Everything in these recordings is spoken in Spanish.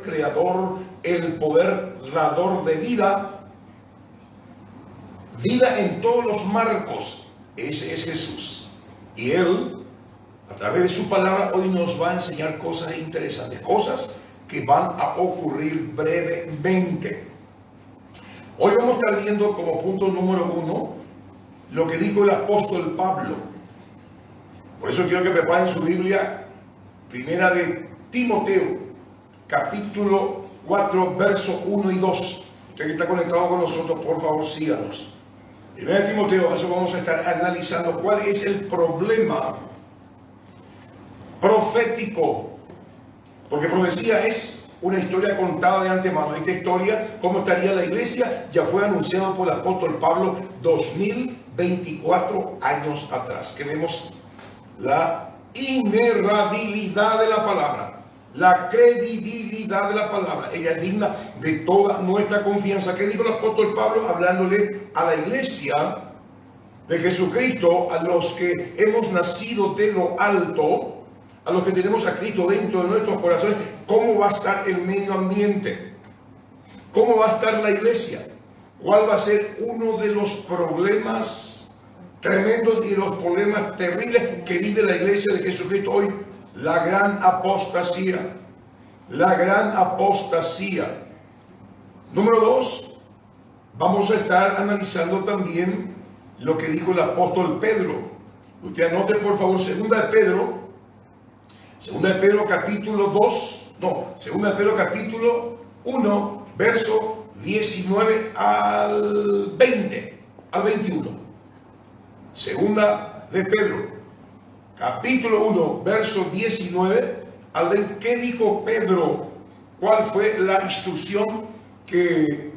creador, el poder dador de vida. Vida en todos los marcos. Ese es Jesús. Y Él, a través de su palabra, hoy nos va a enseñar cosas interesantes, cosas que van a ocurrir brevemente. Hoy vamos a estar viendo como punto número 1 lo que dijo el apóstol Pablo. Por eso quiero que preparen su Biblia, primera de Timoteo, capítulo 4, verso 1 y 2. Usted que está conectado con nosotros, por favor, síganos. Primera de Timoteo, eso vamos a estar analizando cuál es el problema profético, porque profecía es una historia contada de antemano. Esta historia, cómo estaría la iglesia, ya fue anunciado por el apóstol Pablo 2024 años atrás. Que vemos la inerrabilidad de la palabra, la credibilidad de la palabra. Ella es digna de toda nuestra confianza. ¿Qué dijo el apóstol Pablo hablándole a la iglesia de Jesucristo, a los que hemos nacido de lo alto, a los que tenemos a Cristo dentro de nuestros corazones? ¿Cómo va a estar el medio ambiente? ¿Cómo va a estar la iglesia? ¿Cuál va a ser uno de los problemas tremendos y los problemas terribles que vive la iglesia de Jesucristo hoy? La gran apostasía. La gran apostasía. Número 2, vamos a estar analizando también lo que dijo el apóstol Pedro. Usted anote por favor, segunda de Pedro capítulo 1, verso 19 al 20, al 21. Segunda de Pedro, capítulo 1, verso 19 al 20. ¿Qué dijo Pedro? ¿Cuál fue la instrucción que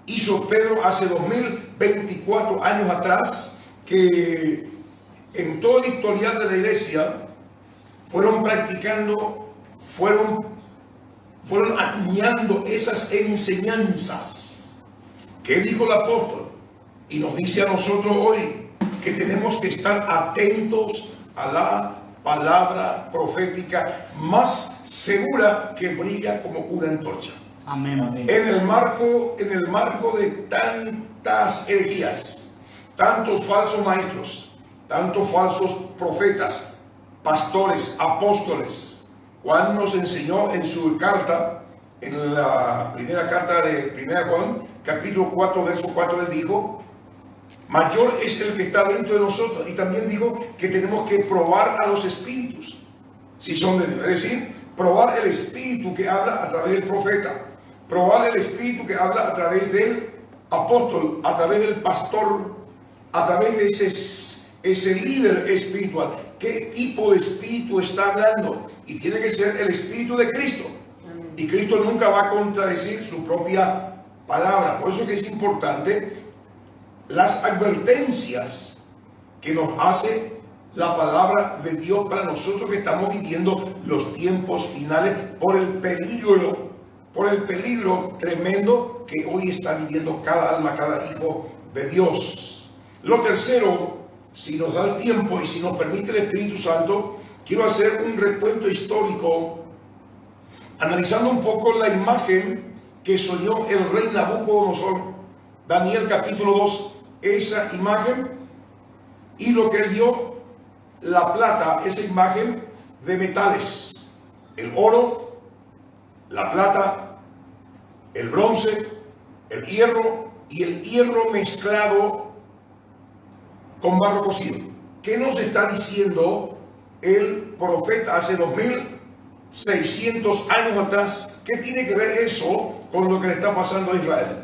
hizo Pedro hace 2024 años atrás? Que en todo el historial de la iglesia fueron practicando, fueron acuñando esas enseñanzas. ¿Qué dijo el apóstol? Y nos dice a nosotros hoy que tenemos que estar atentos a la palabra profética más segura que brilla como una antorcha. Amén, amén. En el marco de tantas herejías, tantos falsos maestros, tantos falsos profetas, pastores, apóstoles. Juan nos enseñó en su carta, en la primera carta de 1 Juan, capítulo 4, verso 4, él dijo: mayor es el que está dentro de nosotros. Y también dijo que tenemos que probar a los espíritus, si son de Dios. Es decir, probar el espíritu que habla a través del profeta, probar el espíritu que habla a través del apóstol, a través del pastor, a través de ese líder espiritual. ¿Qué tipo de espíritu está hablando? Y tiene que ser el espíritu de Cristo. Y Cristo nunca va a contradecir su propia palabra. Por eso que es importante las advertencias que nos hace la palabra de Dios para nosotros que estamos viviendo los tiempos finales por el peligro tremendo que hoy está viviendo cada alma, cada hijo de Dios. Lo tercero, si nos da el tiempo y si nos permite el Espíritu Santo, quiero hacer un recuento histórico analizando un poco la imagen que soñó el rey Nabucodonosor. Daniel capítulo 2, esa imagen y lo que él vio, la plata, esa imagen de metales, el oro, la plata, el bronce, el hierro y el hierro mezclado con barro cocido. ¿Qué nos está diciendo el profeta hace 2600 años atrás? ¿Qué tiene que ver eso con lo que le está pasando a Israel?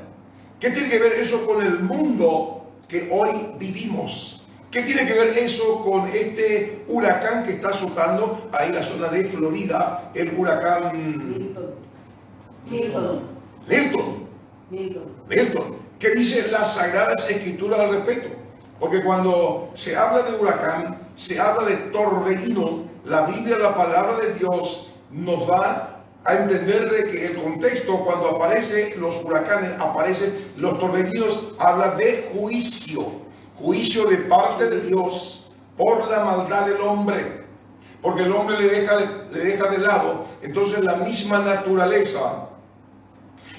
¿Qué tiene que ver eso con el mundo que hoy vivimos? ¿Qué tiene que ver eso con este huracán que está azotando ahí en la zona de Florida, el huracán Milton? ¿Qué dicen las Sagradas Escrituras al respecto? Porque cuando se habla de huracán, se habla de torbellino. La Biblia, la palabra de Dios, nos da a entender de que el contexto, cuando aparecen los huracanes, aparecen los torbellinos, habla de juicio de parte de Dios por la maldad del hombre. porque el hombre le deja de lado. Entonces la misma naturaleza,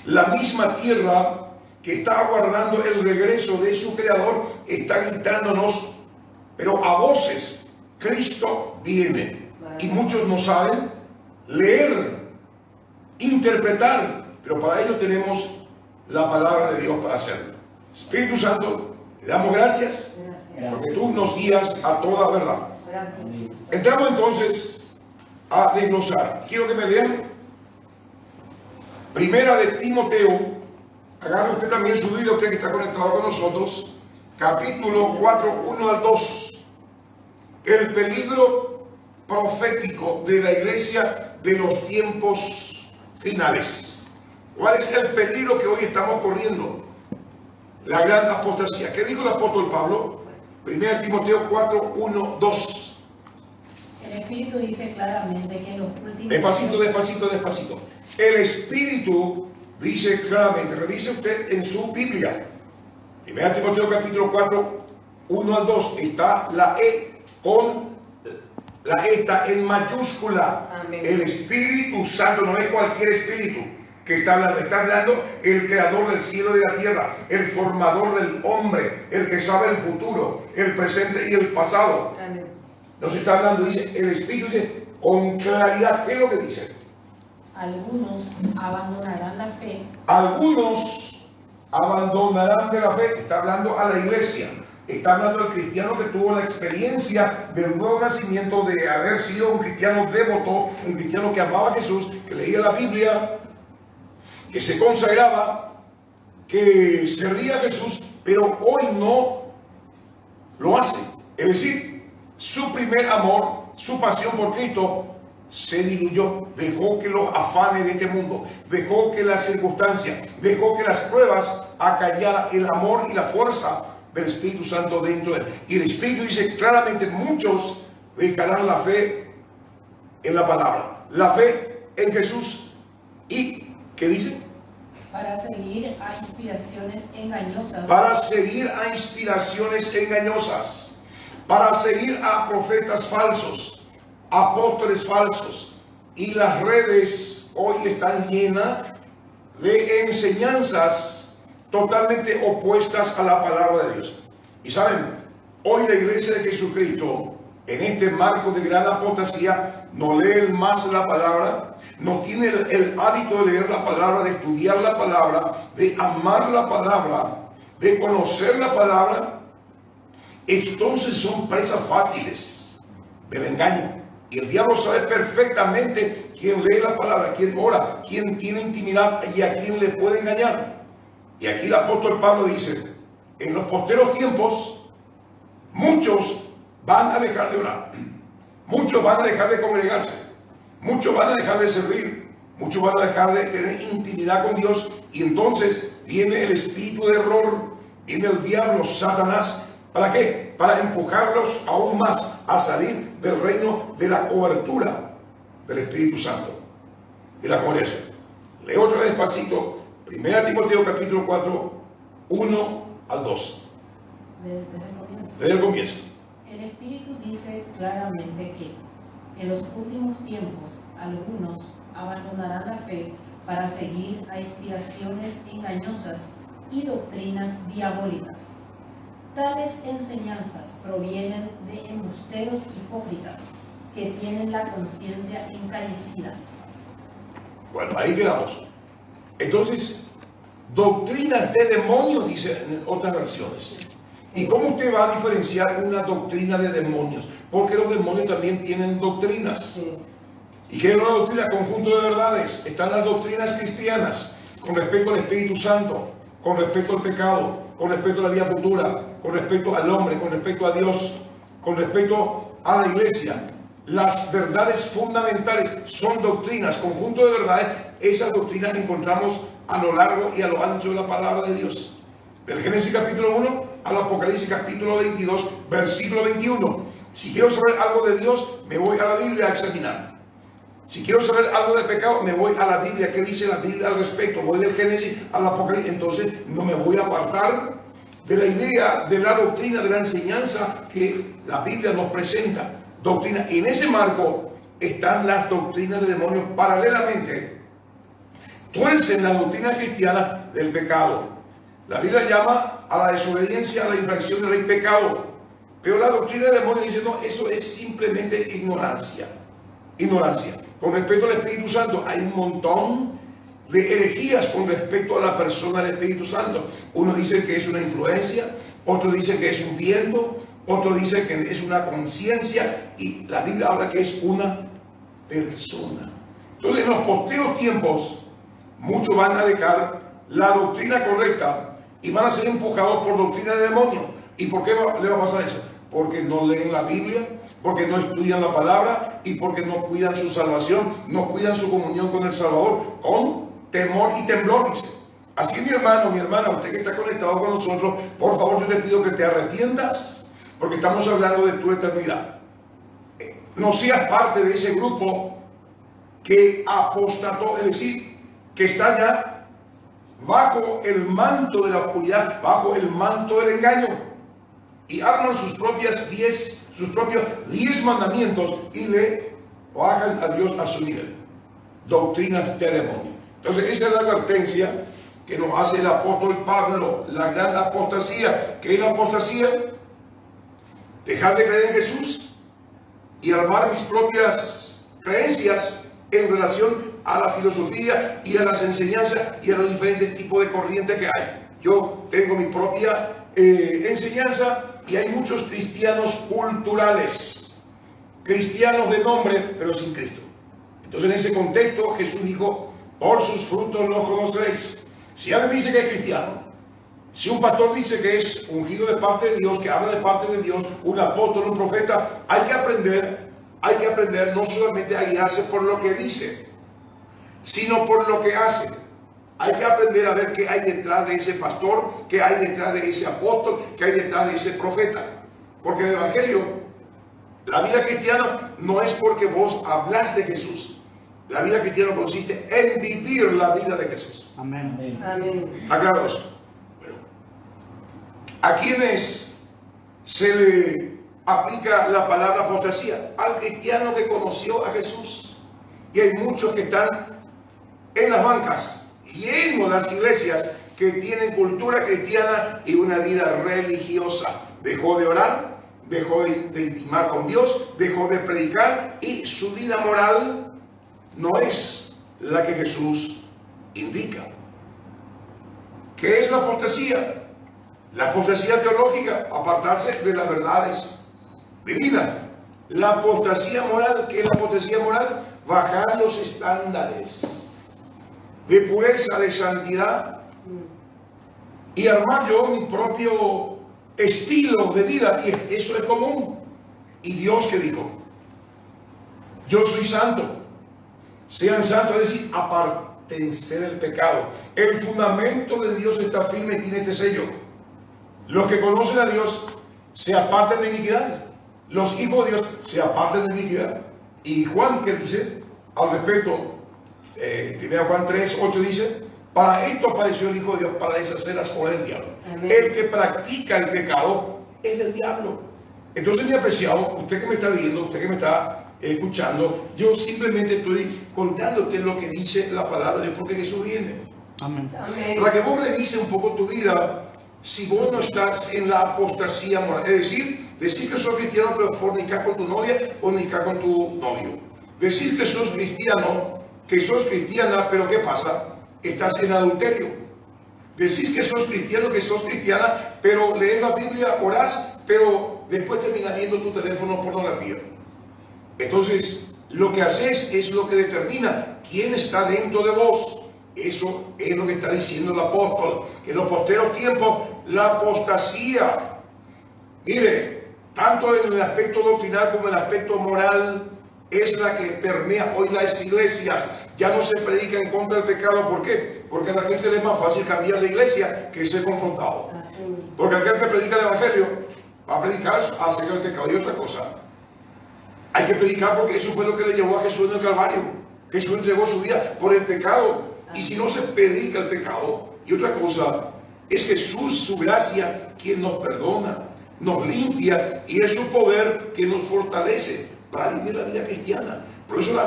la misma tierra que está aguardando el regreso de su creador, está gritándonos, pero a voces: Cristo viene. Y muchos no saben leer, interpretar, pero para ello tenemos la palabra de Dios para hacerlo. Espíritu Santo, te damos gracias, porque tú nos guías a toda verdad. Gracias. Entramos entonces a desglosar. Quiero que me lean Primera de Timoteo. Agarre usted también su Biblia, usted que está conectado con nosotros. Capítulo 4, 1 al 2. El peligro profético de la iglesia de los tiempos finales. ¿Cuál es el peligro que hoy estamos corriendo? La gran apostasía. ¿Qué dijo el apóstol Pablo? 1 Timoteo 4, 1, 2. El Espíritu dice claramente que en los últimos... Despacito. El Espíritu dice claramente, revise usted en su Biblia. 1 Timoteo capítulo 4, 1 al 2. Está la E está en mayúscula. Amén. El Espíritu Santo no es cualquier espíritu que está hablando el creador del cielo y de la tierra, el formador del hombre, el que sabe el futuro, el presente y el pasado. Amén. Nos está hablando, dice, el Espíritu dice con claridad. ¿Qué es lo que dice? Algunos abandonarán la fe. Algunos abandonarán de la fe. Está hablando a la iglesia. Está hablando al cristiano que tuvo la experiencia del nuevo nacimiento, de haber sido un cristiano devoto, un cristiano que amaba a Jesús, que leía la Biblia, que se consagraba, que servía a Jesús, pero hoy no lo hace. Es decir, su primer amor, su pasión por Cristo se diluyó. Dejó que los afanes de este mundo, dejó que las circunstancias, dejó que las pruebas acallaran el amor y la fuerza del Espíritu Santo dentro de él. Y el Espíritu dice claramente: muchos dejarán la fe en la palabra, la fe en Jesús. ¿Y qué dice? Para seguir a inspiraciones engañosas. Para seguir a inspiraciones engañosas, para seguir a profetas falsos, apóstoles falsos. Y las redes hoy están llenas de enseñanzas totalmente opuestas a la palabra de Dios. Y saben, hoy la iglesia de Jesucristo, en este marco de gran apostasía, no lee más la palabra, no tiene el hábito de leer la palabra, de estudiar la palabra, de amar la palabra, de conocer la palabra. Entonces son presas fáciles del engaño. Y el diablo sabe perfectamente quién lee la palabra, quién ora, quién tiene intimidad y a quién le puede engañar. Y aquí el apóstol Pablo dice: en los posteros tiempos, muchos van a dejar de orar, muchos van a dejar de congregarse, muchos van a dejar de servir, muchos van a dejar de tener intimidad con Dios. Y entonces viene el espíritu de error, viene el diablo, Satanás. ¿Para qué? Para empujarlos aún más a salir del reino de la cobertura del Espíritu Santo, de la congregación. Leo otra vez despacito. 1 Timoteo capítulo 4, 1 al 2. Desde el comienzo. Desde el comienzo. El Espíritu dice claramente que en los últimos tiempos algunos abandonarán la fe para seguir a inspiraciones engañosas y doctrinas diabólicas. Tales enseñanzas provienen de embusteros hipócritas que tienen la conciencia encarecida. Bueno, ahí quedamos. Entonces, doctrinas de demonios, dice en otras versiones. ¿Y cómo usted va a diferenciar una doctrina de demonios? Porque los demonios también tienen doctrinas. Sí. ¿Y qué es una doctrina? Conjunto de verdades. Están las doctrinas cristianas con respecto al Espíritu Santo, con respecto al pecado, con respecto a la vida futura, con respecto al hombre, con respecto a Dios, con respecto a la iglesia. Las verdades fundamentales son doctrinas, conjunto de verdades. Esas doctrinas encontramos a lo largo y a lo ancho de la palabra de Dios. Del Génesis capítulo 1 al Apocalipsis capítulo 22, versículo 21. Si quiero saber algo de Dios, me voy a la Biblia a examinar. Si quiero saber algo del pecado, me voy a la Biblia. ¿Qué dice la Biblia al respecto? Voy del Génesis al Apocalipsis. Entonces no me voy a apartar de la idea, de la doctrina, de la enseñanza que la Biblia nos presenta. doctrina. Y en ese marco están las doctrinas del demonio paralelamente. Tuercen la doctrina cristiana del pecado. La Biblia llama a la desobediencia, a la infracción de la ley pecado. Pero la doctrina del demonio dice, no, eso es simplemente ignorancia. Ignorancia. Con respecto al Espíritu Santo, hay un montón de herejías con respecto a la persona del Espíritu Santo. Uno dice que es una influencia, otro dice que es un viento, otro dice que es una conciencia, y la Biblia habla que es una persona. Entonces, en los posteros tiempos, muchos van a dejar la doctrina correcta y van a ser empujados por doctrina de demonio. ¿Y por qué le va a pasar eso? Porque no leen la Biblia, porque no estudian la palabra y porque no cuidan su salvación, no cuidan su comunión con el Salvador, con temor y temblor, dice. Así que mi hermano, mi hermana, usted que está conectado con nosotros, por favor yo le pido que te arrepientas, porque estamos hablando de tu eternidad. No seas parte de ese grupo que apostató, es decir, que está ya bajo el manto de la oscuridad, bajo el manto del engaño, y arman sus propios 10 mandamientos y le bajan a Dios a su nivel. Doctrinas de demonio. Entonces esa es la advertencia que nos hace el apóstol Pablo, la gran apostasía. ¿Qué es la apostasía? Dejar de creer en Jesús y armar mis propias creencias en relación a la filosofía y a las enseñanzas y a los diferentes tipos de corrientes que hay. Yo tengo mi propia enseñanza, y hay muchos cristianos culturales, cristianos de nombre, pero sin Cristo. Entonces en ese contexto Jesús dijo, por sus frutos los conoceréis. Si alguien dice que es cristiano, si un pastor dice que es ungido de parte de Dios, que habla de parte de Dios, un apóstol, un profeta, hay que aprender no solamente a guiarse por lo que dice, sino por lo que hace. Hay que aprender a ver qué hay detrás de ese pastor, qué hay detrás de ese apóstol, qué hay detrás de ese profeta. Porque el Evangelio, la vida cristiana, no es porque vos hablas de Jesús. La vida cristiana consiste en vivir la vida de Jesús. Amén. Amén. ¿Está claro eso? Bueno, ¿a quiénes se le aplica la palabra apostasía? Al cristiano que conoció a Jesús. Y hay muchos que están en las bancas, lleno las iglesias, que tienen cultura cristiana y una vida religiosa. Dejó de orar, dejó de intimar con Dios, dejó de predicar, y su vida moral no es la que Jesús indica. ¿Qué es la apostasía? La apostasía teológica, apartarse de las verdades divinas. La apostasía moral, ¿qué es la apostasía moral? Bajar los estándares de pureza, de santidad, y armar yo mi propio estilo de vida, y eso es común. ¿Y Dios qué dijo? Yo soy santo, sean santos, es decir, apártense del pecado. El fundamento de Dios está firme y tiene este sello: los que conocen a Dios se aparten de iniquidades, los hijos de Dios se aparten de iniquidad. Y Juan, ¿qué dice al respecto? 1 Juan 3, 8 dice: para esto apareció el Hijo de Dios, para deshacer las obras del diablo. Amén. El que practica el pecado es del diablo. Entonces, mi apreciado, usted que me está viendo, usted que me está escuchando, yo simplemente estoy contándote lo que dice la palabra de Dios, porque Jesús viene. Amén. Para que vos revises un poco tu vida, si vos no estás en la apostasía moral, es decir que sos cristiano pero fornicás con tu novia, fornicás con tu novio. Decir que sos cristiano, que sos cristiana, pero ¿qué pasa? Estás en adulterio. Decís que sos cristiano, que sos cristiana, pero lees la Biblia, orás, pero después terminas viendo tu teléfono pornografía. Entonces, lo que haces es lo que determina quién está dentro de vos. Eso es lo que está diciendo el apóstol, que en los posteros tiempos la apostasía, mire, tanto en el aspecto doctrinal como en el aspecto moral, es la que permea hoy las iglesias. Ya no se predica en contra del pecado. ¿Por qué? Porque a la gente le es más fácil cambiar de iglesia que ser confrontado. Porque aquel que predica el Evangelio va a predicar acerca del pecado. Y otra cosa, hay que predicar porque eso fue lo que le llevó a Jesús en el Calvario. Jesús entregó su vida por el pecado. Y si no se predica el pecado, y otra cosa, es Jesús, su gracia, quien nos perdona. nos limpia y es su poder que nos fortalece para vivir la vida cristiana. Por eso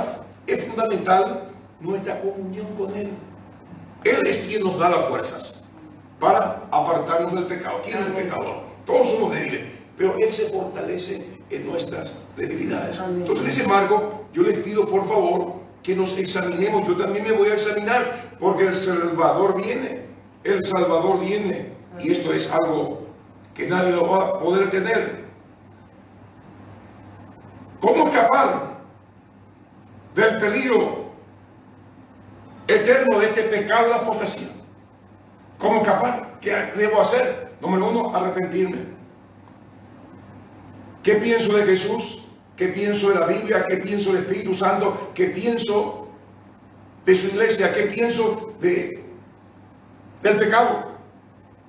es fundamental nuestra comunión con Él. Él es quien nos da las fuerzas para apartarnos del pecado. ¿Quién es el pecador? Todos somos débiles, pero Él se fortalece en nuestras debilidades. Entonces, dice Marco, yo les pido por favor que nos examinemos. Yo también me voy a examinar porque el Salvador viene. El Salvador viene. Y esto es algo que nadie lo va a poder tener. ¿Cómo escapar del peligro eterno de este pecado de la apostasía? ¿Cómo escapar? ¿Qué debo hacer? Número uno, arrepentirme. ¿Qué pienso de Jesús? ¿Qué pienso de la Biblia? ¿Qué pienso del Espíritu Santo? ¿Qué pienso de su iglesia? ¿Qué pienso del pecado?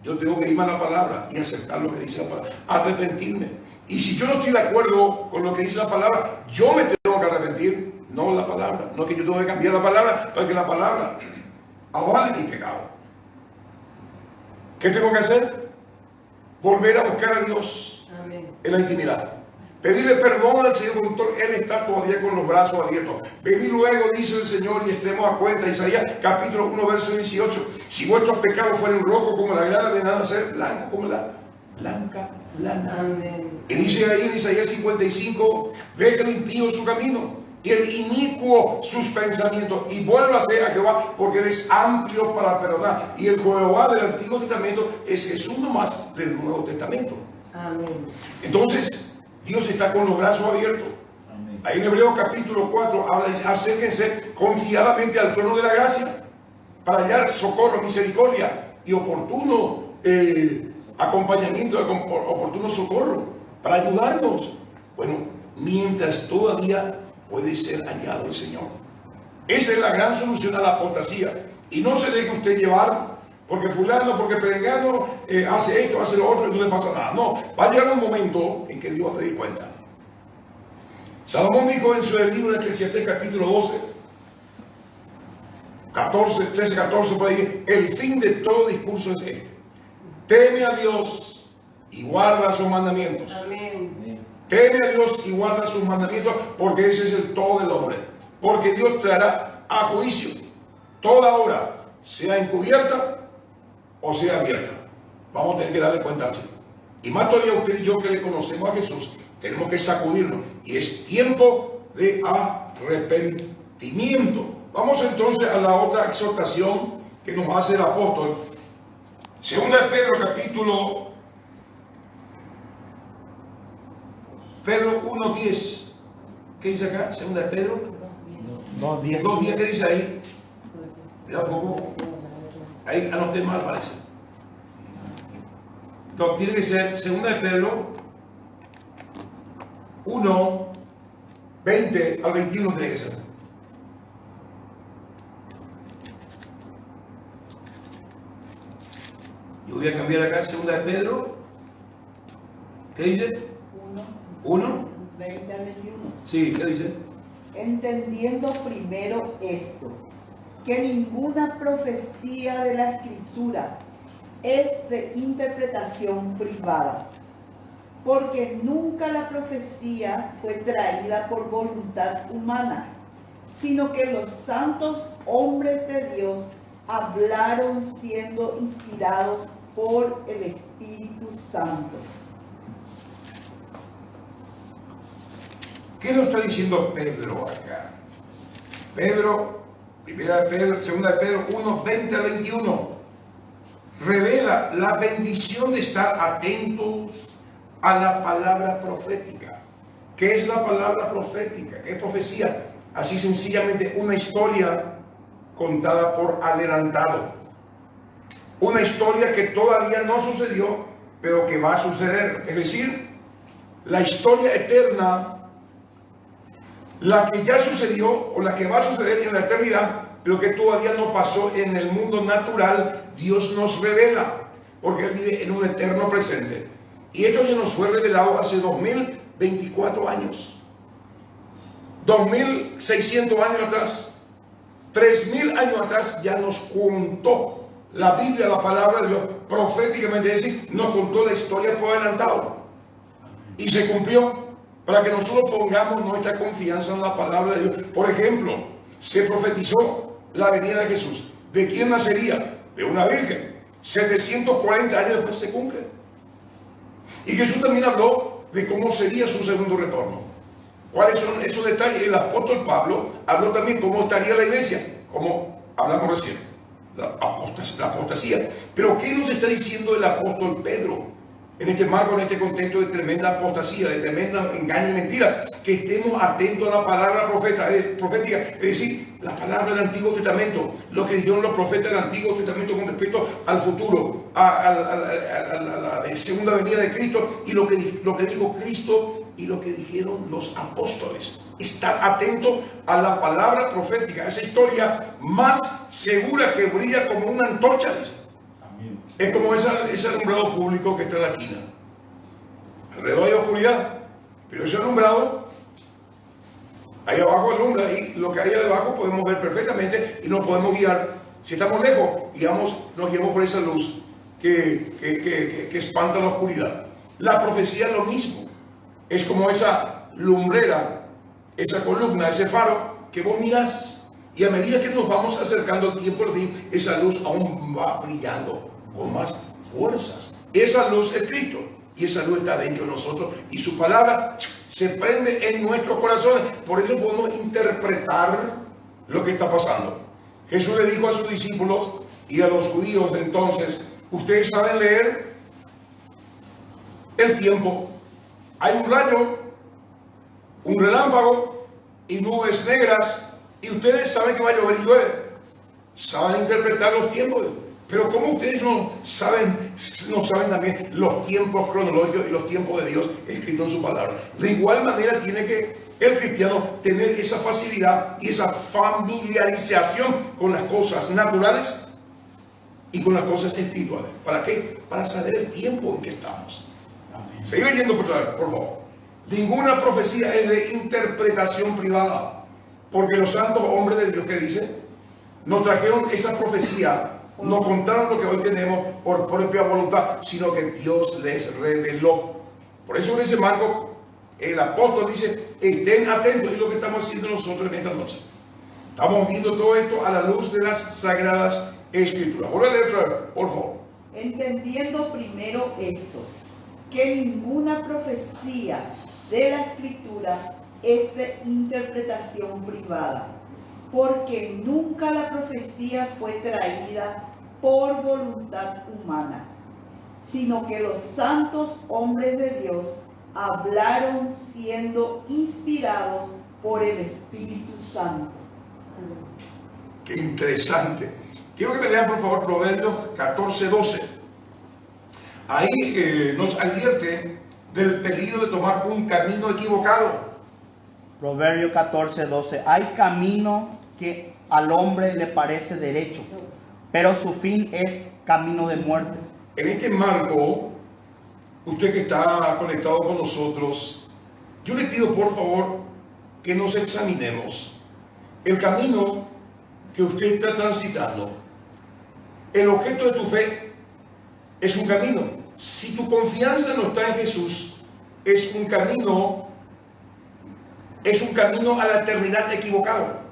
Yo tengo que irme a la palabra y aceptar lo que dice la palabra. Arrepentirme. Y si yo no estoy de acuerdo con lo que dice la palabra, yo me tengo que arrepentir, no la palabra. No es que yo tengo que cambiar la palabra para que la palabra avale mi pecado. ¿Qué tengo que hacer? Volver a buscar a Dios. Amén. En la intimidad. Pedirle perdón al Señor conductor. Él está todavía con los brazos abiertos. Venid luego, dice el Señor, y estemos a cuenta. Isaías capítulo 1, verso 18. Si vuestros pecados fueren rojos como la grana, vendrán a ser blancos como la blanca lana. Amén. Y dice ahí en Isaías 55, deja el impío su camino y el inicuo sus pensamientos, y vuélvase a Jehová, porque Él es amplio para perdonar. Y el Jehová del Antiguo Testamento es Jesús nomás del Nuevo Testamento. Amén. Entonces, Dios está con los brazos abiertos. Amén. Ahí en Hebreos capítulo 4 habla, dice, acérquense confiadamente al trono de la gracia para hallar socorro, misericordia y oportuno acompañamiento, oportuno socorro para ayudarnos. Bueno, mientras todavía puede ser hallado el Señor. Esa es la gran solución a la apostasía. Y no se deje usted llevar porque fulano, porque perengano hace esto, hace lo otro y no le pasa nada. No, va a llegar un momento en que Dios va a pedir cuenta. Salomón dijo en su libro de Eclesiastés capítulo 12, 13, 14, por ahí, el fin de todo discurso es este: teme a Dios y guarda sus mandamientos. Amén. Teme a Dios y guarda sus mandamientos, porque ese es el todo del hombre. Porque Dios traerá a juicio toda obra, sea encubierta o sea abierta. Vamos a tener que darle cuenta al Señor. Y más todavía usted y yo que le conocemos a Jesús, tenemos que sacudirnos. Y es tiempo de arrepentimiento. Vamos entonces a la otra exhortación que nos hace el apóstol. Segunda de Pedro capítulo 1:10. ¿Qué dice acá? Segunda de Pedro 2:10. 2:10. ¿Qué dice ahí? Mira un poco. Ahí anoté mal, parece. No, tiene que ser segunda de Pedro 1:20 al 21 tiene que ser. Yo voy a cambiar acá segunda de Pedro. ¿Qué dice? 1. 20 al 21. Sí, ¿qué dice? Entendiendo primero esto, que ninguna profecía de la Escritura es de interpretación privada, porque nunca la profecía fue traída por voluntad humana, sino que los santos hombres de Dios hablaron siendo inspirados por el Espíritu Santo. ¿Qué nos está diciendo Pedro acá? Pedro, primera de Pedro, segunda de Pedro 1:20 al 21, revela la bendición de estar atentos a la palabra profética. ¿Qué es la palabra profética? ¿Qué es profecía? Así sencillamente una historia contada por adelantado. Una historia que todavía no sucedió, pero que va a suceder. Es decir, la historia eterna, la que ya sucedió o la que va a suceder en la eternidad, pero que todavía no pasó en el mundo natural, Dios nos revela, porque Él vive en un eterno presente. Y esto ya nos fue revelado hace 2024 años, 2600 años atrás, 3000 años atrás ya nos contó la Biblia, la palabra de Dios, proféticamente, es decir, nos contó la historia por adelantado. y se cumplió para que nosotros pongamos nuestra confianza en la palabra de Dios. Por ejemplo, se profetizó la venida de Jesús. ¿De quién nacería? De una virgen. 740 años después se cumple. Y Jesús también habló de cómo sería su segundo retorno. ¿Cuáles son esos detalles? El apóstol Pablo habló también cómo estaría la iglesia, como hablamos recién, la apostasía. Pero ¿qué nos está diciendo el apóstol Pedro? En este marco, en este contexto de tremenda apostasía, de tremenda engaño y mentira, que estemos atentos a la palabra profética, es decir, la palabra del Antiguo Testamento, lo que dijeron los profetas del Antiguo Testamento con respecto al futuro, a la segunda venida de Cristo, y lo que dijo Cristo y lo que dijeron los apóstoles. Estar atento a la palabra profética, esa historia más segura que brilla como una antorcha, dice. Es como ese alumbrado público que está en la esquina. Alrededor hay oscuridad, pero ese alumbrado, ahí abajo alumbra, y lo que hay abajo podemos ver perfectamente y nos podemos guiar. Si estamos lejos, nos guiamos por esa luz que espanta la oscuridad. La profecía es lo mismo. Es como esa lumbrera, esa columna, ese faro que vos mirás, y a medida que nos vamos acercando al tiempo del fin, esa luz aún va brillando con más fuerzas. Esa luz es Cristo, y esa luz está dentro de nosotros, y su palabra se prende en nuestros corazones. Por eso podemos interpretar lo que está pasando. Jesús le dijo a sus discípulos y a los judíos de entonces: ustedes saben leer el tiempo. Hay un rayo, un relámpago y nubes negras, y ustedes saben que va a llover y llueve. Saben interpretar los tiempos. Pero ¿cómo ustedes no saben también los tiempos cronológicos y los tiempos de Dios escritos en su palabra? De igual manera tiene que el cristiano tener esa facilidad y esa familiarización con las cosas naturales y con las cosas espirituales. ¿Para qué? Para saber el tiempo en que estamos. Seguir leyendo, por favor. Ninguna profecía es de interpretación privada, porque los santos hombres de Dios, que dice, nos trajeron esa profecía. No contaron lo que hoy tenemos por propia voluntad, sino que Dios les reveló. Por eso en ese marco el apóstol dice: estén atentos. Y lo que estamos haciendo nosotros en esta noche. Estamos viendo todo esto a la luz de las sagradas escrituras. Vuelve a leer otra vez, por favor. Entendiendo primero esto, que ninguna profecía de la escritura es de interpretación privada, porque nunca la profecía fue traída por voluntad humana, sino que los santos hombres de Dios hablaron siendo inspirados por el Espíritu Santo. Qué interesante. Quiero que me lean, por favor, Proverbios 14:12. Ahí nos advierte del peligro de tomar un camino equivocado. Proverbio 14:12. Hay camino que al hombre le parece derecho, pero su fin es camino de muerte. En este marco, usted que está conectado con nosotros, yo le pido por favor que nos examinemos el camino que usted está transitando. El objeto de tu fe es un camino. Si tu confianza no está en Jesús, es un camino a la eternidad equivocado.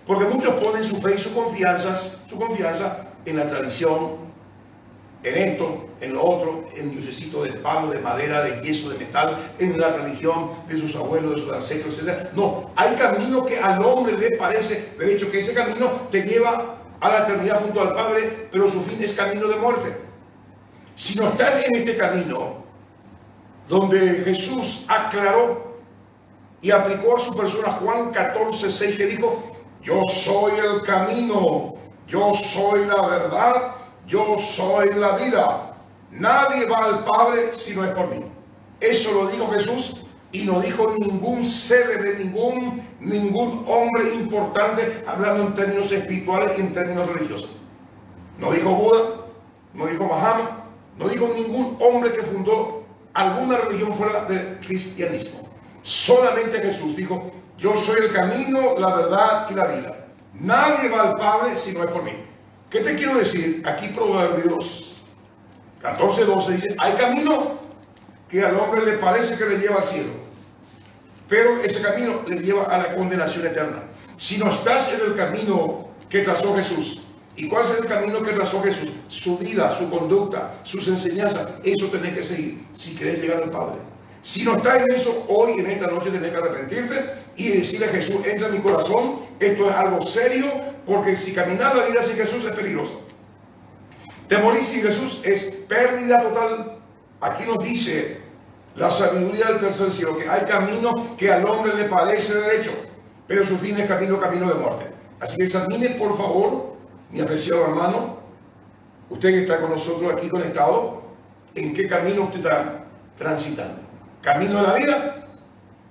Porque muchos ponen su fe y su confianza en la tradición, en esto, en lo otro, en diosecito de palo, de madera, de yeso, de metal, en la religión de sus abuelos, de sus ancestros, etc. No, hay camino que al hombre le parece, de hecho, que ese camino te lleva a la eternidad junto al Padre, pero su fin es camino de muerte. Si no estás en este camino, donde Jesús aclaró y aplicó a su persona Juan 14:6, que dijo: yo soy el camino, yo soy la verdad, yo soy la vida. Nadie va al Padre si no es por mí. Eso lo dijo Jesús, y no dijo ningún célebre, ningún hombre importante, hablando en términos espirituales y en términos religiosos. No dijo Buda, no dijo Mahoma, no dijo ningún hombre que fundó alguna religión fuera del cristianismo. Solamente Jesús dijo: yo soy el camino, la verdad y la vida. Nadie va al Padre si no es por mí. ¿Qué te quiero decir? Aquí Proverbios 14:12 dice: hay camino que al hombre le parece que le lleva al cielo, pero ese camino le lleva a la condenación eterna. Si no estás en el camino que trazó Jesús, ¿y cuál es el camino que trazó Jesús? Su vida, su conducta, sus enseñanzas. Eso tenés que seguir si querés llegar al Padre. Si no estás en eso, hoy en esta noche tenés que arrepentirte y decirle a Jesús: entra en mi corazón, esto es algo serio, porque si caminar la vida sin Jesús es peligroso. Te morís sin Jesús es pérdida total. Aquí nos dice la sabiduría del tercer cielo que hay camino que al hombre le parece derecho, pero su fin es camino de muerte. Así que examine, por favor, mi apreciado hermano, usted que está con nosotros aquí conectado, en qué camino usted está transitando. Camino de la vida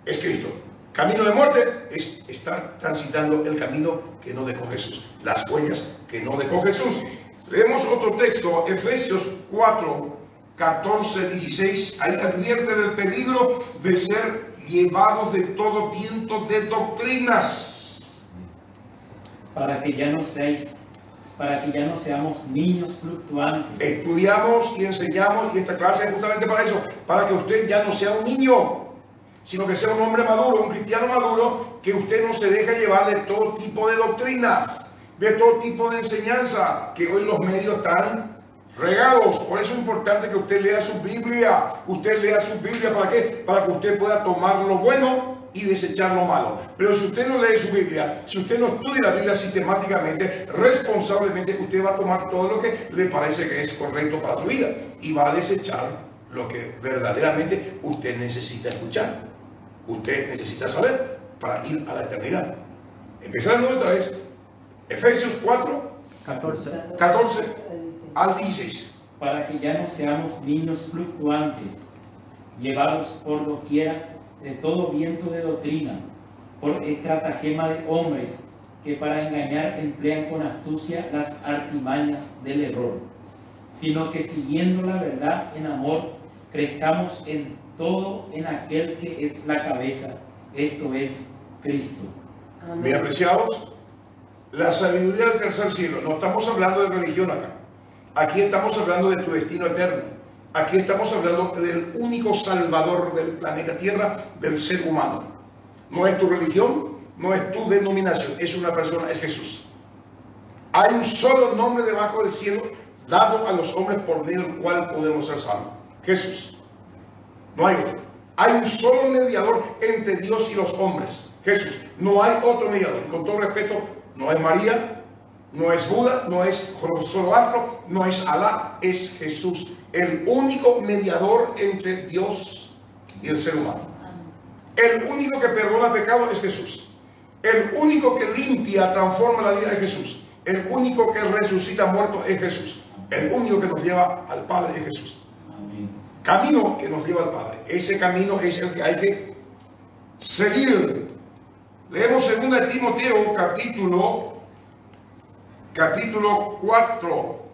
es Cristo. Camino de muerte es estar transitando el camino que no dejó Jesús, las huellas que no dejó Jesús. Leemos otro texto, Efesios 4, 14, 16. Ahí advierte del peligro de ser llevados de todo viento de doctrinas. Para que ya no seamos niños fluctuantes. Estudiamos y enseñamos, y esta clase es justamente para eso, para que usted ya no sea un niño, sino que sea un hombre maduro, un cristiano maduro, que usted no se deje llevar de todo tipo de doctrinas, de todo tipo de enseñanza, que hoy los medios están regados. Por eso es importante que usted lea su Biblia. Usted lea su Biblia, ¿para qué? Para que usted pueda tomar lo bueno y desechar lo malo. Pero si usted no lee su Biblia, si usted no estudia la Biblia sistemáticamente, responsablemente, usted va a tomar todo lo que le parece que es correcto para su vida y va a desechar lo que verdaderamente usted necesita escuchar, usted necesita saber para ir a la eternidad. Empezando otra vez, Efesios 4, 14 al 16. Para que ya no seamos niños fluctuantes, llevados por doquiera de todo viento de doctrina, por estratagema de hombres que para engañar emplean con astucia las artimañas del error, sino que siguiendo la verdad en amor, crezcamos en todo en aquel que es la cabeza, esto es Cristo. Bien apreciados, la sabiduría del tercer cielo. No estamos hablando de religión acá. Aquí estamos hablando de tu destino eterno. Aquí estamos hablando del único salvador del planeta Tierra, del ser humano. No es tu religión, no es tu denominación, es una persona, es Jesús. Hay un solo nombre debajo del cielo dado a los hombres por medio del cual podemos ser salvos: Jesús. No hay otro. Hay un solo mediador entre Dios y los hombres: Jesús. No hay otro mediador. Y con todo respeto, no es María, no es Buda, no es Zoroastro, no es Alá, es Jesús, el único mediador entre Dios y el ser humano. El único que perdona pecado es Jesús. El único que limpia, transforma la vida es Jesús. El único que resucita muertos es Jesús. El único que nos lleva al Padre es Jesús. Amén. Camino que nos lleva al Padre. Ese camino es el que hay que seguir. Leemos 2 Timoteo capítulo 4.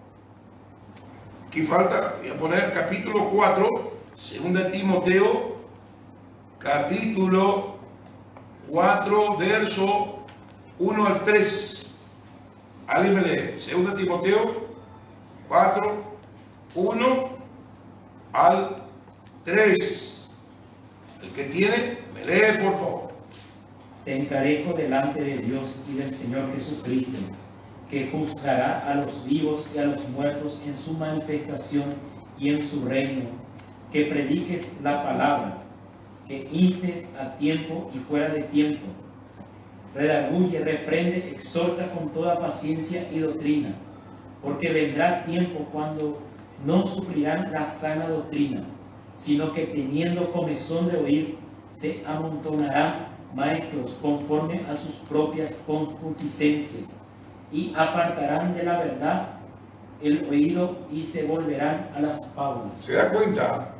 Aquí falta, voy a poner capítulo 4, 2 Timoteo, capítulo 4, verso 1 al 3. Alguien me lee, 2 Timoteo 4, 1 al 3. El que tiene, me lee, por favor. Te encarejo delante de Dios y del Señor Jesucristo, que juzgará a los vivos y a los muertos en su manifestación y en su reino, que prediques la palabra, que instes a tiempo y fuera de tiempo, redarguye, reprende, exhorta con toda paciencia y doctrina, porque vendrá tiempo cuando no sufrirán la sana doctrina, sino que teniendo comezón de oír, se amontonarán maestros conforme a sus propias concupiscencias, y apartarán de la verdad el oído y se volverán a las fábulas. ¿Se da cuenta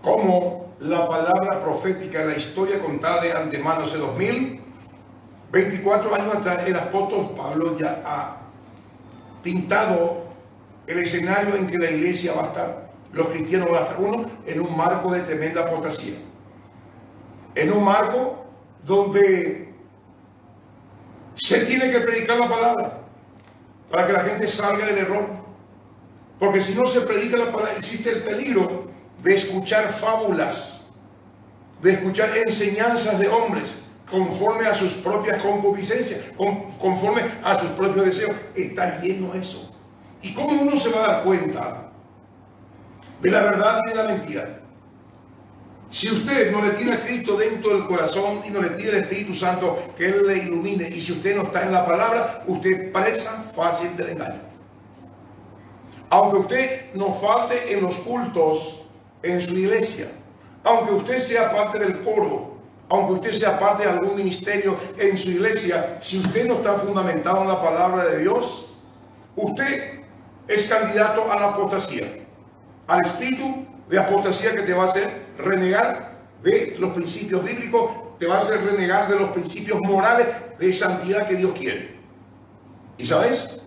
cómo la palabra profética, la historia contada de antemano hace 2024 años atrás, el apóstol Pablo ya ha pintado el escenario en que la iglesia va a estar, los cristianos van a estar, uno, en un marco de tremenda apostasía, en un marco donde se tiene que predicar la palabra para que la gente salga del error, porque si no se predica la palabra existe el peligro de escuchar fábulas, de escuchar enseñanzas de hombres conforme a sus propias concupiscencias, conforme a sus propios deseos. Está lleno eso. ¿Y cómo uno se va a dar cuenta de la verdad y de la mentira? Si usted no le tiene a Cristo dentro del corazón y no le pide al Espíritu Santo que Él le ilumine, y si usted no está en la palabra, usted es presa fácil del engaño. Aunque usted no falte en los cultos en su iglesia, aunque usted sea parte del coro, aunque usted sea parte de algún ministerio en su iglesia, si usted no está fundamentado en la palabra de Dios, usted es candidato a la apostasía, al espíritu de apostasía que te va a hacer renegar de los principios bíblicos, te va a hacer renegar de los principios morales de santidad que Dios quiere. ¿Y sabes?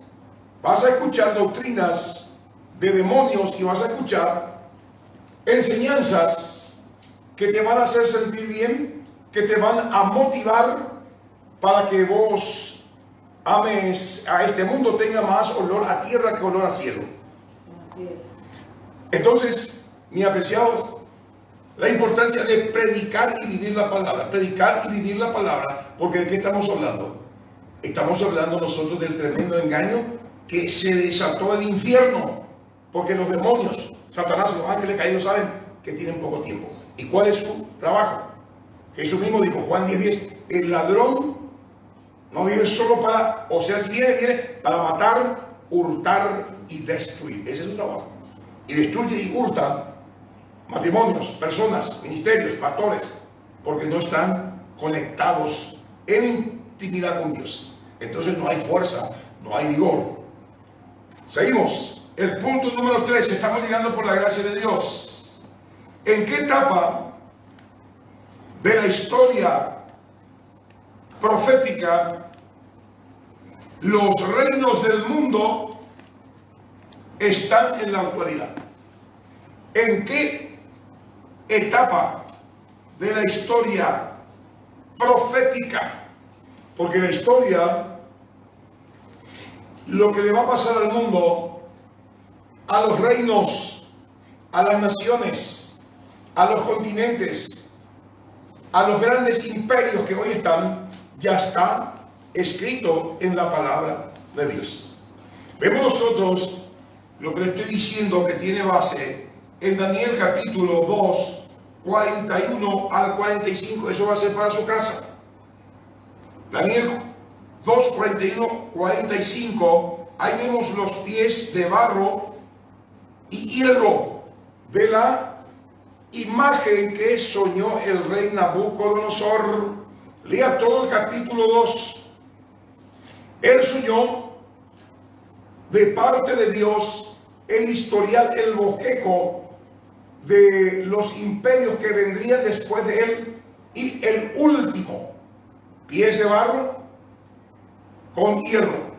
Vas a escuchar doctrinas de demonios y vas a escuchar enseñanzas que te van a hacer sentir bien, que te van a motivar para que vos ames a este mundo, tenga más olor a tierra que olor a cielo. Entonces, mi apreciado, la importancia de predicar y vivir la palabra, predicar y vivir la palabra, porque ¿de qué estamos hablando? Estamos hablando nosotros del tremendo engaño que se desató el infierno, porque los demonios, Satanás y los ángeles caídos saben que tienen poco tiempo. ¿Y cuál es su trabajo? Jesús mismo dijo, Juan 10:10, el ladrón no vive solo para, o sea, si viene para matar, hurtar y destruir. Ese es su trabajo. Y destruye y hurta matrimonios, personas, ministerios, pastores, porque no están conectados en intimidad con Dios. Entonces no hay fuerza, no hay vigor. Seguimos. El punto número 3, estamos llegando por la gracia de Dios. ¿En qué etapa de la historia profética los reinos del mundo están en la actualidad? ¿En qué etapa de la historia profética? Porque la historia, lo que le va a pasar al mundo, a los reinos, a las naciones, a los continentes, a los grandes imperios que hoy están, ya está escrito en la palabra de Dios. Vemos nosotros lo que le estoy diciendo que tiene base en Daniel capítulo 2, 41 al 45, eso va a ser para su casa. Daniel 2, 41, 45, ahí vemos los pies de barro y hierro de la imagen que soñó el rey Nabucodonosor. Lea todo el capítulo 2. Él soñó de parte de Dios el historial, el bosquejo de los imperios que vendrían después de él, y el último, pies de barro con hierro,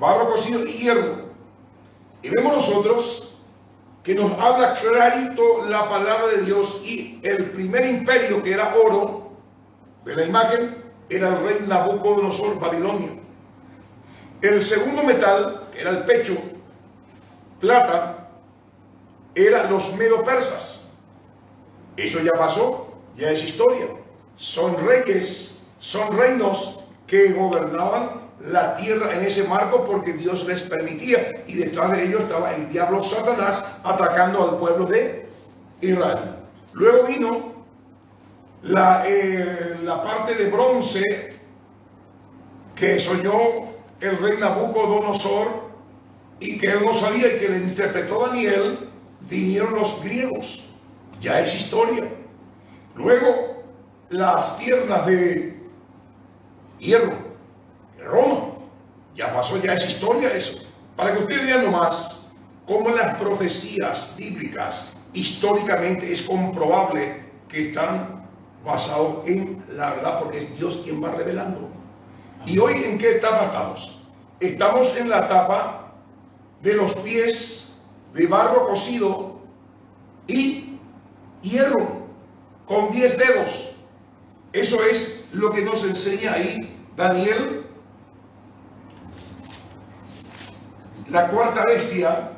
barro cocido y hierro. Y vemos nosotros que nos habla clarito la palabra de Dios, y el primer imperio, que era oro de la imagen, era el rey Nabucodonosor, Babilonia. El segundo metal, que era el pecho, plata, eran los medo-persas. Eso ya pasó, ya es historia. Son reyes, son reinos que gobernaban la tierra en ese marco porque Dios les permitía, y detrás de ellos estaba el diablo Satanás atacando al pueblo de Israel. Luego vino la parte de bronce que soñó el rey Nabucodonosor y que él no sabía y que le interpretó Daniel. Vinieron los griegos, ya es historia. Luego las piernas de hierro, Roma, ya pasó, ya es historia eso. Para que ustedes vean nomás cómo las profecías bíblicas históricamente es comprobable que están basados en la verdad, porque es Dios quien va revelando. ¿Y hoy en qué etapa estamos? Estamos en la etapa de los pies de barro cocido y hierro con 10 dedos. Eso es lo que nos enseña ahí Daniel, la cuarta bestia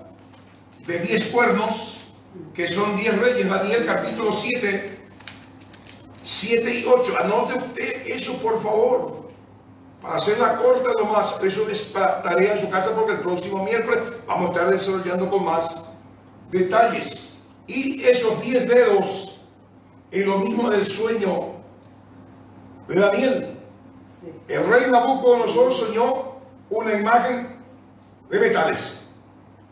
de 10 cuernos que son 10 reyes. Daniel capítulo 7, 7 y 8. Anote usted eso, por favor. Para hacerla corta nomás, eso es tarea en su casa, porque el próximo miércoles vamos a estar desarrollando con más detalles. Y esos 10 dedos es lo mismo del sueño de Daniel. El rey Nabucodonosor soñó una imagen de metales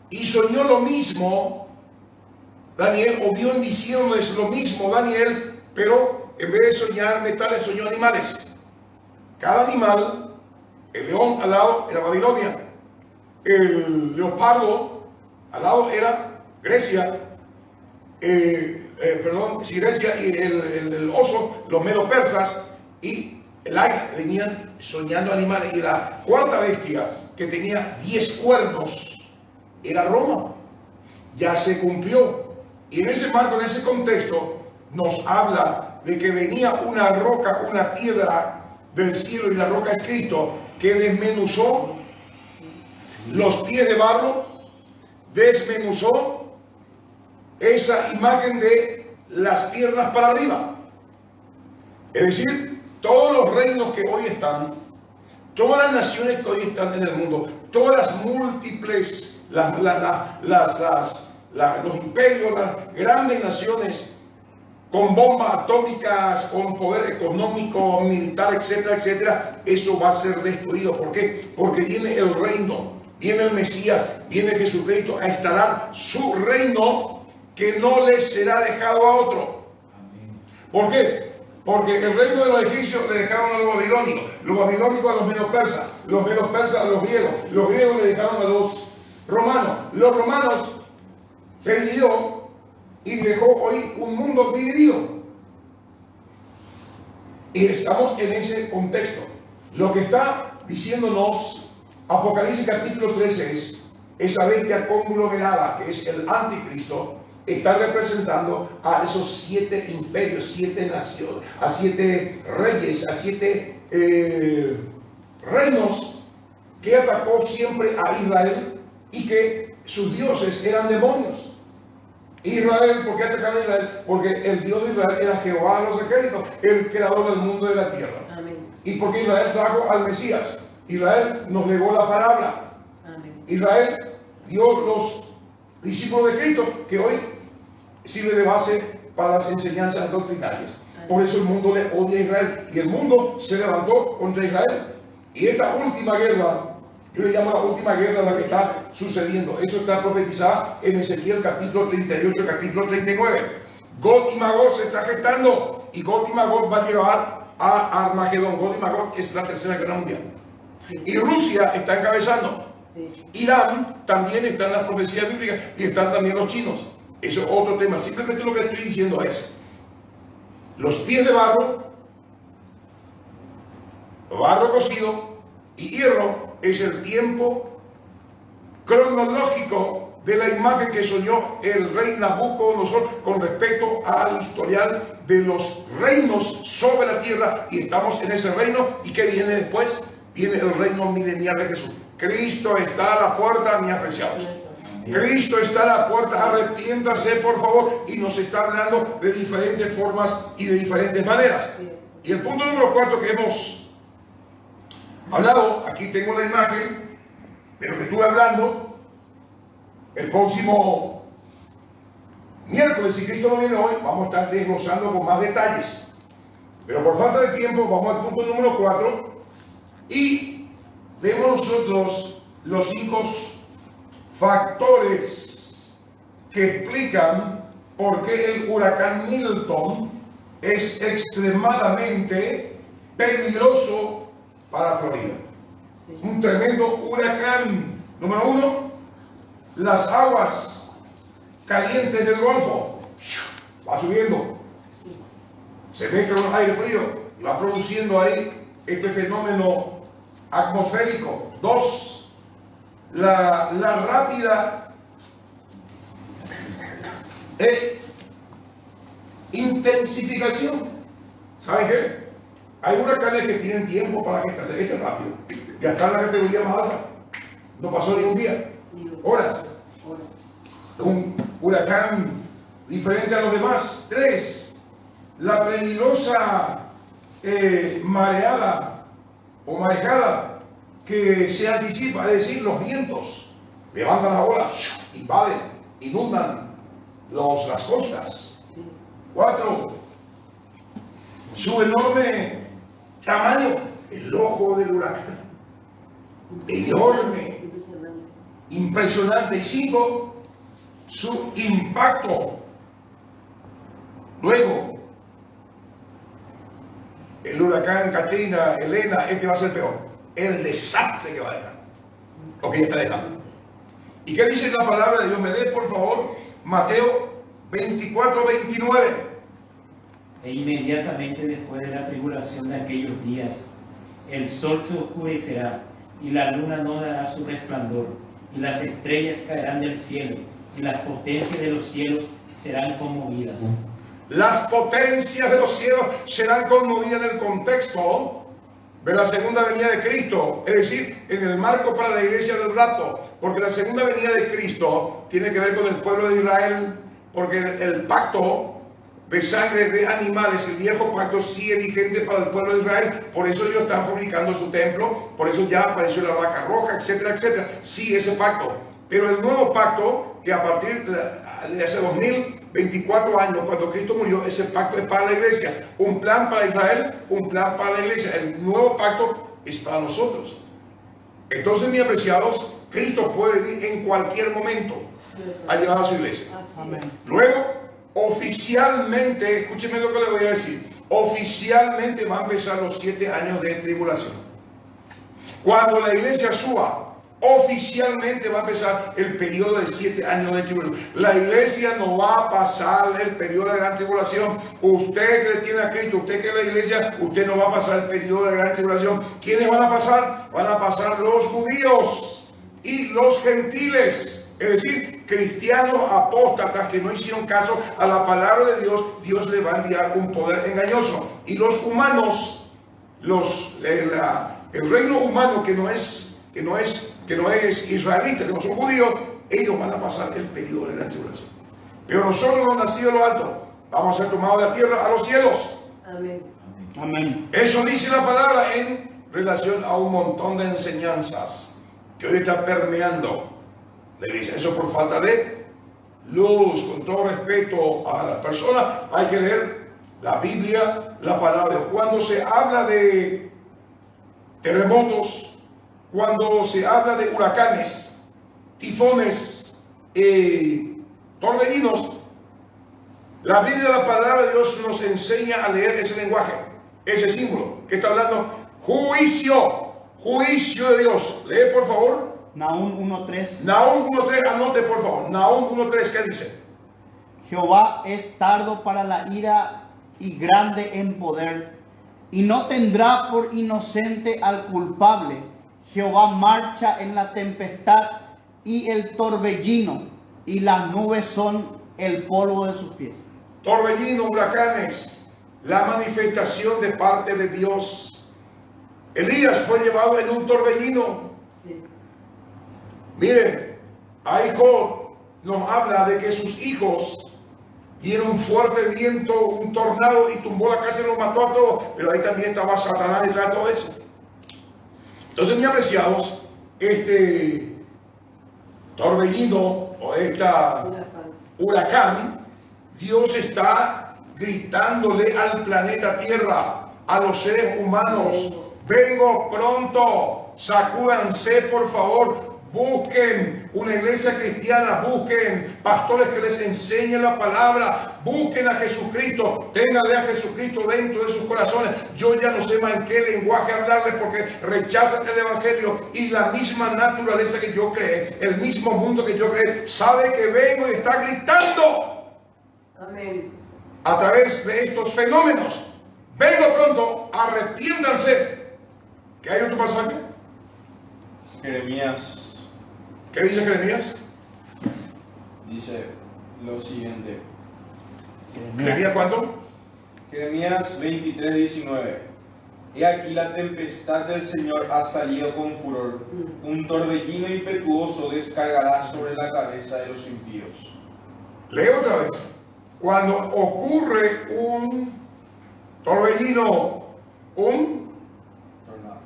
y soñó lo mismo Daniel, o vio en visiones lo mismo Daniel, pero en vez de soñar metales soñó animales. Cada animal, el león al lado era Babilonia, el leopardo al lado era Grecia, Grecia, y el oso, los medos persas, y el águila. Venían soñando animales. Y la cuarta bestia, que tenía 10 cuernos, era Roma. Ya se cumplió. Y en ese marco, en ese contexto, nos habla de que venía una roca, una piedra del cielo, y la roca es Cristo, que desmenuzó los pies de barro, desmenuzó esa imagen de las piernas para arriba. Es decir, todos los reinos que hoy están, todas las naciones que hoy están en el mundo, todas las múltiples, los imperios, las grandes naciones con bombas atómicas, con poder económico, militar, etcétera, etcétera, eso va a ser destruido. ¿Por qué? Porque viene el reino, viene el Mesías, viene Jesucristo a instalar su reino, que no les será dejado a otro. ¿Por qué? Porque el reino de los egipcios le dejaron a los babilónicos a los medos persas a los griegos le dejaron a los romanos se dividió y dejó hoy un mundo dividido. Y estamos en ese contexto. Lo que está diciéndonos Apocalipsis capítulo 13 es esa bestia conglomerada, que es el anticristo, está representando a esos 7 imperios, 7 naciones, a 7 reyes, a 7 reinos que atacó siempre a Israel, y que sus dioses eran demonios. Israel, ¿por qué atacaron a Israel? Porque el Dios de Israel era Jehová de los ejércitos, el creador del mundo y de la tierra. Amén. Y porque Israel trajo al Mesías, Israel nos legó la palabra. Amén. Israel dio los discípulos de Cristo, que hoy sirve de base para las enseñanzas doctrinarias. Por eso el mundo le odia a Israel, y el mundo se levantó contra Israel. Y esta última guerra, yo le llamo la última guerra, la que está sucediendo. Eso está profetizado en Ezequiel capítulo 38, capítulo 39. Gog y Magog se está gestando, y Gog y Magog va a llevar a Armagedón. Gog y Magog es la tercera guerra mundial. Sí. Y Rusia está encabezando. Sí. Irán también está en las profecías bíblicas, y están también los chinos. Eso es otro tema. Simplemente lo que estoy diciendo es: los pies de barro cocido, y hierro es el tiempo cronológico de la imagen que soñó el rey Nabucodonosor con respecto al historial de los reinos sobre la tierra. Y estamos en ese reino. ¿Y qué viene después? Viene el reino milenial de Jesús. Cristo está a la puerta, mis apreciados. Cristo está a la puerta. Arrepiéntase, por favor. Y nos está hablando de diferentes formas y de diferentes maneras. Y el punto número 4 que hemos hablado, aquí tengo la imagen de lo que estuve hablando. El próximo miércoles, si Cristo no viene hoy, vamos a estar desglosando con más detalles. Pero por falta de tiempo, vamos al punto número 4 y vemos nosotros los 5 factores que explican por qué el huracán Milton es extremadamente peligroso para Florida. Sí. Un tremendo huracán. Número 1, las aguas calientes del Golfo. Va subiendo. Sí. Se mezcla con aire frío y va produciendo ahí este fenómeno atmosférico. 2, la rápida intensificación. ¿Saben qué? Hay huracanes que tienen tiempo para que se echen rápido. Ya está en la categoría más alta. No pasó ni un día. Sí. Horas. Ahora. Un huracán diferente a los demás. 3. La peligrosa mareada o marejada que se anticipa, es decir, los vientos levantan las olas, invaden, inundan las costas. 4. Su enorme tamaño, el ojo del huracán, enorme, impresionante. Y 5, su impacto. Luego, el huracán Katrina, Elena, este va a ser peor. El desastre que va a dejar, lo que ya está dejando. ¿Y qué dice la palabra de Dios? Me lee, por favor, Mateo 24, 29. E inmediatamente después de la tribulación de aquellos días, el sol se oscurecerá, y la luna no dará su resplandor, y las estrellas caerán del cielo, y las potencias de los cielos serán conmovidas. Las potencias de los cielos serán conmovidas en el contexto de la segunda venida de Cristo, es decir, en el marco para la iglesia del rapto, porque la segunda venida de Cristo tiene que ver con el pueblo de Israel, porque el pacto de sangre de animales, el viejo pacto, sigue vigente para el pueblo de Israel. Por eso ellos están fabricando su templo, por eso ya apareció la vaca roja, etcétera, etcétera. Sí, ese pacto. Pero el nuevo pacto, que a partir de hace 2024 años, cuando Cristo murió, ese pacto es para la iglesia. Un plan para Israel, un plan para la iglesia. El nuevo pacto es para nosotros. Entonces, mis apreciados, Cristo puede venir en cualquier momento a llevar a su iglesia. Amén. Luego, oficialmente, escúcheme lo que le voy a decir, oficialmente va a empezar los 7 años de tribulación. Cuando la iglesia suba, oficialmente va a empezar el periodo de 7 años de tribulación. La iglesia no va a pasar el periodo de gran tribulación. Usted que le tiene a Cristo, usted que es la iglesia, usted no va a pasar el periodo de gran tribulación. ¿Quiénes van a pasar? Van a pasar los judíos y los gentiles. Es decir, cristianos apóstatas que no hicieron caso a la palabra de Dios, Dios le va a enviar un poder engañoso. Y los humanos, el reino humano que no es israelita, que no son judíos, ellos van a pasar el periodo de la tribulación. Pero nosotros, los nacidos de lo alto, vamos a ser tomados de la tierra a los cielos. Amén. Amén. Eso dice la palabra en relación a un montón de enseñanzas que hoy está permeando la iglesia. Eso por falta de luz. Con todo respeto a las personas, hay que leer la Biblia, la palabra. Cuando se habla de terremotos, cuando se habla de huracanes, tifones, torbellinos, la Biblia, la palabra de Dios nos enseña a leer ese lenguaje, ese símbolo que está hablando. Juicio de Dios. Lee, por favor. Nahum 1:3. Nahum 1:3, anote por favor. Nahum 1:3, ¿qué dice? Jehová es tardo para la ira y grande en poder, y no tendrá por inocente al culpable. Jehová marcha en la tempestad y el torbellino, y las nubes son el polvo de sus pies. Torbellino, huracanes, la manifestación de parte de Dios. Elías fue llevado en un torbellino. Sí. Miren, ahí Job nos habla de que sus hijos dieron un fuerte viento, un tornado, y tumbó la casa y los mató a todos. Pero ahí también estaba Satanás detrás de todo eso. Entonces, mis apreciados, este torbellino o esta huracán, Dios está gritándole al planeta Tierra, a los seres humanos: vengo pronto, sacúdanse por favor. Busquen una iglesia cristiana, busquen pastores que les enseñen la palabra, busquen a Jesucristo, ténganle a Jesucristo dentro de sus corazones. Yo ya no sé más en qué lenguaje hablarles, porque rechazan el evangelio, y la misma naturaleza que yo creé, el mismo mundo que yo creé, sabe que vengo y está gritando. Amén. A través de estos fenómenos: vengo pronto, arrepiéntanse. ¿Qué hay otro pasaje? Jeremías ¿Qué dice Jeremías? dice lo siguiente. ¿Jeremías cuánto? Jeremías 23:19. He aquí la tempestad del Señor ha salido con furor. Un torbellino impetuoso descargará sobre la cabeza de los impíos. Leo otra vez. cuando ocurre un torbellino, un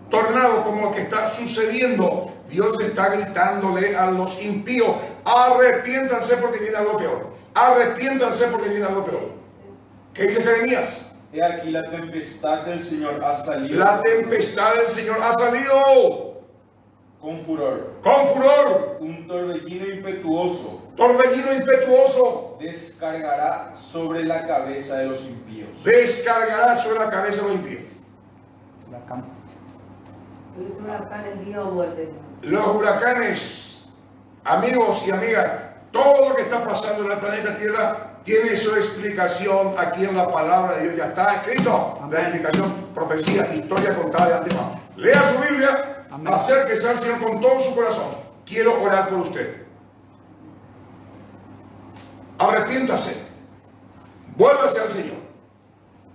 tornado como el que está sucediendo, Dios está gritándole a los impíos: arrepiéntanse porque viene algo peor. Arrepiéntanse porque viene algo peor. ¿Qué dice Jeremías? He aquí la tempestad del Señor ha salido. La tempestad del Señor ha salido Con furor. con furor. Un torbellino impetuoso Torbellino impetuoso descargará sobre la cabeza de los impíos. descargará sobre la cabeza de los impíos. Los huracanes dio vuelta. Los huracanes, amigos y amigas, todo lo que está pasando en el planeta Tierra tiene su explicación aquí en la palabra de Dios. Ya está escrito. La explicación, profecía, historia contada de antemano. Lea su Biblia, Amén. acérquese al Señor con todo su corazón. Quiero orar por usted. Arrepiéntase. Vuélvase al Señor.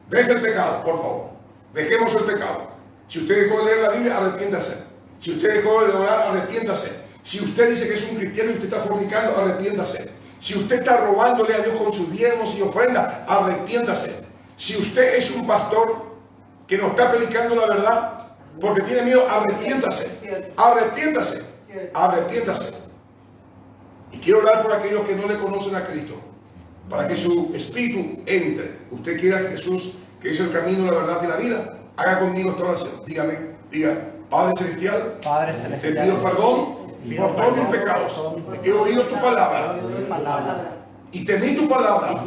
Deje el pecado, por favor. Dejemos el pecado. Si usted dejó de leer la Biblia, arrepiéntase. Si usted dejó de orar, arrepiéntase. Si usted dice que es un cristiano y usted está fornicando, arrepiéntase. Si usted está robándole a Dios con sus diezmos y ofrendas, arrepiéntase. Si usted es un pastor que no está predicando la verdad porque tiene miedo, arrepiéntase. Arrepiéntase. Arrepiéntase. Y quiero orar por aquellos que no le conocen a Cristo, para que su espíritu entre. Usted quiera que Jesús, que es el camino, la verdad y la vida, haga conmigo esta oración. Dígame, diga: Padre Celestial, Padre te celestial, pido perdón por todos mis pecados. He oído tu palabra y temí tu palabra.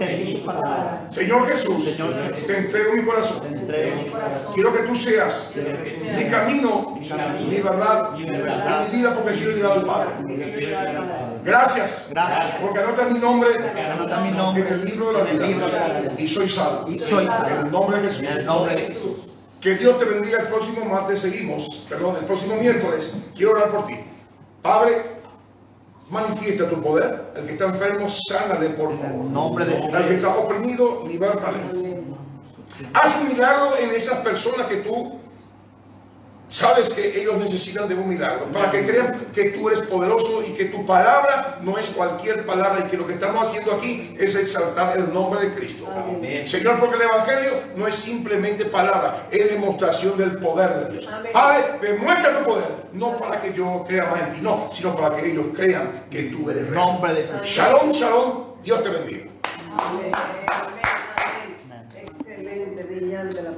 Señor Jesús, Señor Jesús, te entrego mi corazón. te entrego mi corazón. Quiero que tú seas mi camino, mi camino, mi verdad mi y verdad, mi vida, porque quiero llegar al Padre. Gracias, Gracias. porque anotas mi nombre Anota mi nombre en el libro de la en el libro de la vida vida. y soy salvo. Y soy salvo. En el nombre de Jesús. En el nombre de Jesús. Que Dios te bendiga. El próximo martes seguimos, el próximo miércoles quiero orar por ti. Padre, manifiesta tu poder. El que está enfermo, sánale, por En favor. el nombre de El que está oprimido, libértale. Haz un milagro en esas personas que tú sabes que ellos necesitan de un milagro, para que crean que tú eres poderoso y que tu palabra no es cualquier palabra y que lo que estamos haciendo aquí es exaltar el nombre de Cristo. Amén. Señor, porque el Evangelio no es simplemente palabra, es demostración del poder de Dios. Amén. Padre, demuestra tu poder, no para que yo crea más en ti, no, sino para que ellos crean que tú eres En el real. nombre de Jesús. Shalom, shalom, Dios te bendiga. Amén. Excelente, brillante la